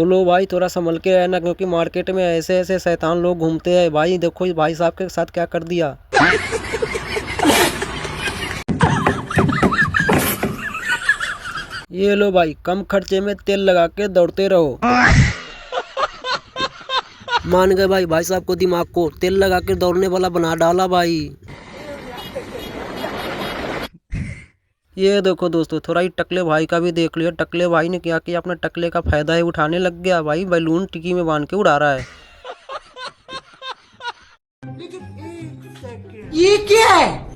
तो लो भाई थोड़ा संभल के रहना, क्योंकि मार्केट में ऐसे ऐसे शैतान लोग घूमते हैं भाई। देखो इस भाई साहब के साथ क्या कर दिया। ये लो भाई, कम खर्चे में तेल लगा के दौड़ते रहो। मान गए भाई, भाई साहब को दिमाग को तेल लगा के दौड़ने वाला बना डाला भाई। ये देखो दोस्तों, थोड़ा ही टकले भाई का भी देख लियो। टकले भाई ने क्या किया, अपने टकले का फायदा ही उठाने लग गया भाई। बैलून टिकी में बांध के उड़ा रहा है। ये क्या है?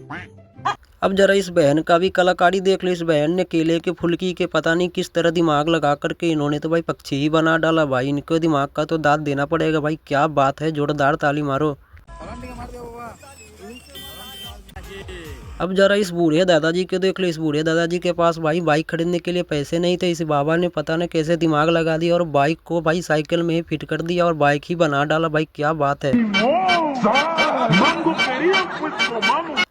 अब जरा इस बहन का भी कलाकारी देख लो। इस बहन ने केले के फुलकी के पता नहीं किस तरह दिमाग लगा करके इन्होंने तो भाई पक्षी ही बना डाला भाई। इनको दिमाग का तो दाद देना पड़ेगा भाई। क्या बात है, जोरदार ताली मारो। अब जरा इस बूढ़े दादाजी के देख लो। इस बूढ़े दादाजी के पास भाई बाइक खरीदने के लिए पैसे नहीं थे। इस बाबा ने पता नहीं कैसे दिमाग लगा दिया और बाइक को भाई साइकिल में ही फिट कर दिया और बाइक ही बना डाला भाई। क्या बात है।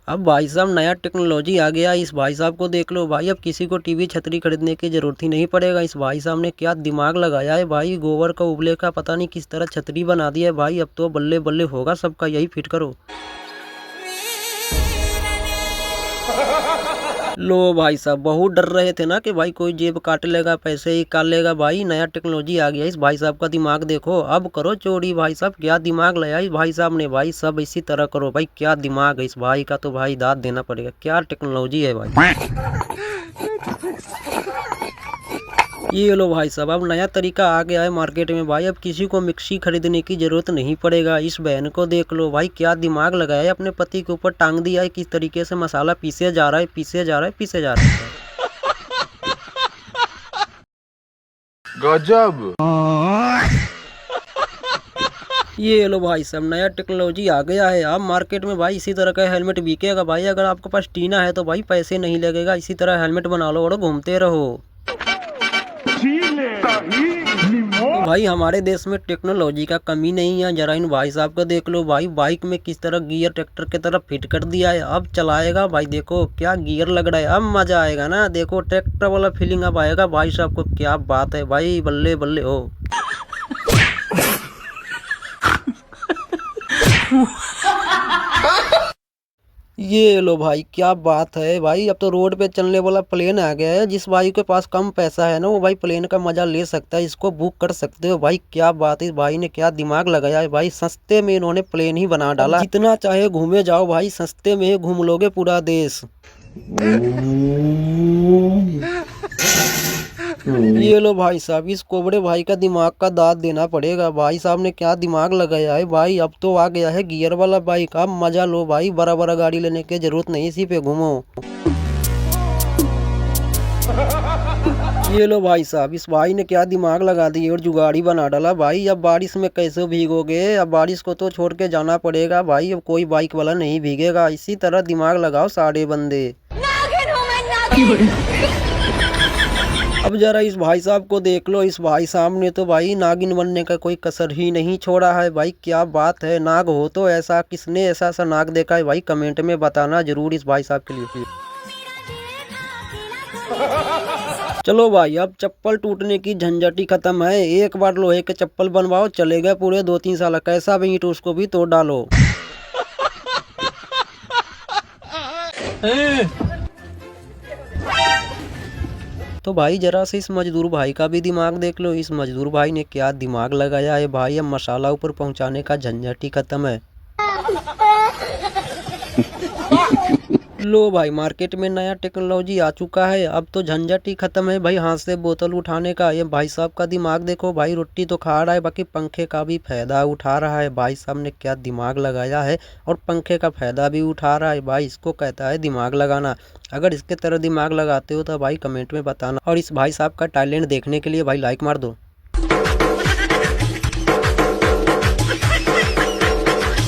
अब भाई साहब नया टेक्नोलॉजी आ गया। इस भाई साहब को देख लो भाई। अब किसी को टीवी छतरी खरीदने की जरूरत ही नहीं पड़ेगा। इस भाई साहब ने क्या दिमाग लगाया है भाई। गोबर का उबले का पता नहीं किस तरह छतरी बना दिया है भाई। अब तो बल्ले बल्ले होगा सबका, यही फिट करो। लो भाई साहब, बहुत डर रहे थे ना कि भाई कोई जेब काट लेगा, पैसे ही काट लेगा भाई। नया टेक्नोलॉजी आ गया। इस भाई साहब का दिमाग देखो। अब करो चोरी भाई साहब। क्या दिमाग लगाया इस भाई साहब ने भाई। सब इसी तरह करो भाई। क्या दिमाग है इस भाई का, तो भाई दाद देना पड़ेगा। क्या टेक्नोलॉजी है भाई। ये लो भाई साहब, अब नया तरीका आ गया है मार्केट में भाई। अब किसी को मिक्सी खरीदने की जरूरत नहीं पड़ेगा। इस बहन को देख लो भाई, क्या दिमाग लगाया है। अपने पति के ऊपर टांग दिया है। किस तरीके से मसाला पीसे जा रहा है, पीसे जा रहा है, पीसे जा रहा है। गजब। ये लो भाई साहब, नया टेक्नोलॉजी आ गया है। अब मार्केट में भाई इसी तरह का हेलमेट बिकेगा भाई। अगर आपके पास टीना है तो भाई पैसे नहीं लगेगा। इसी तरह हेलमेट बना लो और घूमते रहो। तो भाई हमारे देश में टेक्नोलॉजी का कमी नहीं है। जरा इन भाई साहब को देख लो भाई। बाइक में किस तरह गियर ट्रैक्टर की तरफ फिट कर दिया है। अब चलाएगा भाई, देखो क्या गियर लग रहा है। अब मजा आएगा ना, देखो ट्रैक्टर वाला फीलिंग अब आएगा भाई साहब को। क्या बात है भाई, बल्ले बल्ले हो। ये लो भाई, क्या बात है भाई। अब तो रोड पे चलने वाला प्लेन आ गया है। जिस भाई के पास कम पैसा है ना, वो भाई प्लेन का मजा ले सकता है। इसको बुक कर सकते हो भाई। क्या बात है, इस भाई ने क्या दिमाग लगाया है भाई। सस्ते में इन्होंने प्लेन ही बना डाला। जितना चाहे घूमे जाओ भाई, सस्ते में घूम लोगे पूरा देश। ये लो भाई साहब, इस कोबड़े भाई का दिमाग का दाद देना पड़ेगा। भाई साहब ने क्या दिमाग लगाया है भाई। अब तो आ गया है गियर वाला बाइक। अब मजा लो भाई। बड़ा बड़ा गाड़ी लेने की जरूरत नहीं, इसी पे घूमो। ये लो भाई साहब, इस भाई ने क्या दिमाग लगा दी और जुगाड़ी बना डाला भाई। अब बारिश में कैसे भीगोगे। अब बारिश को तो छोड़ के जाना पड़ेगा भाई। अब कोई बाइक वाला नहीं भीगेगा। इसी तरह दिमाग लगाओ सारे बंदे। अब जरा इस भाई साहब को देख लो। इस भाई साहब ने तो भाई नागिन बनने का कोई कसर ही नहीं छोड़ा है भाई। क्या बात है। नाग हो तो ऐसा, किसने ऐसा सा नाग देखा है भाई, कमेंट में बताना जरूर इस भाई साहब के लिए। चलो भाई, अब चप्पल टूटने की झंझट ही खत्म है। एक बार लोहे के चप्पल बनवाओ, चलेगा पूरे 2-3 साल। कैसा भी ईंट उसको भी तोड़ डालो। तो भाई जरा से इस मजदूर भाई का भी दिमाग देख लो। इस मजदूर भाई ने क्या दिमाग लगाया है भाई। अब मसाला ऊपर पहुंचाने का झंझट ही खत्म है। लो भाई, मार्केट में नया टेक्नोलॉजी आ चुका है। अब तो झंझट ही खत्म है भाई, हाथ से बोतल उठाने का। ये भाई साहब का दिमाग देखो भाई। रोटी तो खा रहा है, बाकी पंखे का भी फायदा उठा रहा है। भाई साहब ने क्या दिमाग लगाया है और पंखे का फायदा भी उठा रहा है भाई। इसको कहता है दिमाग लगाना। अगर इसके तरह दिमाग लगाते हो तो भाई कमेंट में बताना। और इस भाई साहब का टैलेंट देखने के लिए भाई लाइक मार दो।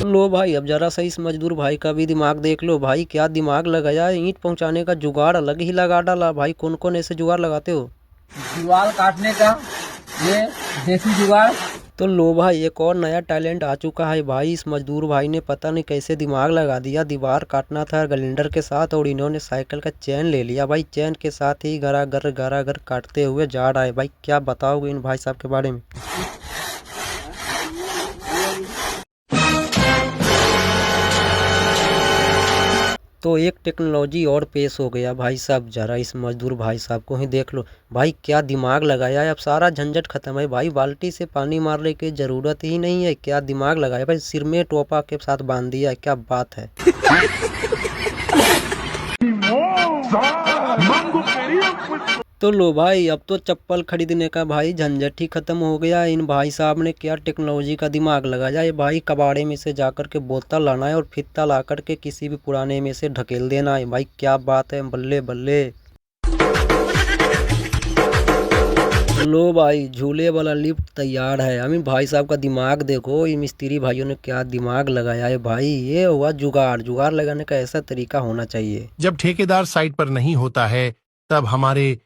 लो भाई, अब जरा सा इस मजदूर भाई का भी दिमाग देख लो भाई। क्या दिमाग लगाया है। ईंट पहुंचाने का जुगाड़ अलग ही लगा डाला भाई। कौन कौन ऐसे जुगाड़ लगाते हो। दीवार काटने का ये देसी जुगाड़। तो लो भाई एक और नया टैलेंट आ चुका है भाई। इस मजदूर भाई ने पता नहीं कैसे दिमाग लगा दिया, दीवार काटना था ग्राइंडर के साथ और इन्होंने साइकिल का चेन ले लिया भाई। चेन के साथ ही गरागर काटते हुए जा रहा है भाई। क्या बताओगे इन भाई साहब के बारे में। तो एक टेक्नोलॉजी और पेश हो गया भाई साहब, जरा इस मजदूर भाई साहब को ही देख लो भाई, क्या दिमाग लगाया है। अब सारा झंझट खत्म है भाई, बाल्टी से पानी मारने की जरूरत ही नहीं है। क्या दिमाग लगाया भाई, सिर में टोपा के साथ बांध दिया है, क्या बात है। तो लो भाई अब तो चप्पल खरीदने का भाई झंझट ही खत्म हो गया। इन भाई साहब ने क्या टेक्नोलॉजी का दिमाग लगाया है भाई। कबाड़े में से जाकर के बोतल लाना है और फीता ला कर के किसी भी पुराने में से ढकेल देना है भाई। क्या बात है, बल्ले बल्ले। लो भाई झूले वाला लिफ्ट तैयार है। अमीन भाई साहब का दिमाग देखो, इन मिस्त्री भाइयों ने क्या दिमाग लगाया है भाई। ये हुआ जुगाड़। जुगाड़ लगाने का ऐसा तरीका होना चाहिए। जब ठेकेदार साइट पर नहीं होता है तब हमारे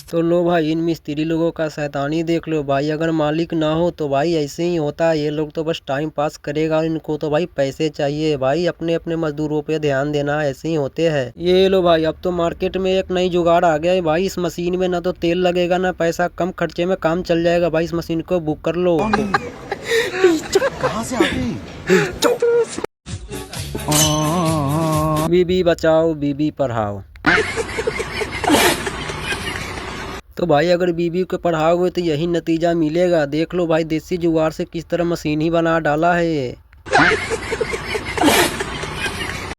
तो लो भाई इन मिस्त्री लोगों का शैतानी देख लो भाई। अगर मालिक ना हो तो भाई ऐसे ही होता है, ये लोग तो बस टाइम पास करेगा, इनको तो भाई पैसे चाहिए भाई। अपने अपने मजदूरों पे ध्यान देना, ऐसे ही होते हैं। ये लो भाई अब तो मार्केट में एक नई जुगाड़ आ गया है भाई। इस मशीन में ना तो तेल लगेगा ना पैसा, कम खर्चे में काम चल जाएगा भाई। इस मशीन को बुक कर लो। कहाँ से आ गई? बीबी बचाओ बीबी पढ़ाओ। तो भाई अगर बीबी को पढ़ाओगे तो यही नतीजा मिलेगा। देख लो भाई देसी जुगाड़ से किस तरह मशीन ही बना डाला है ये।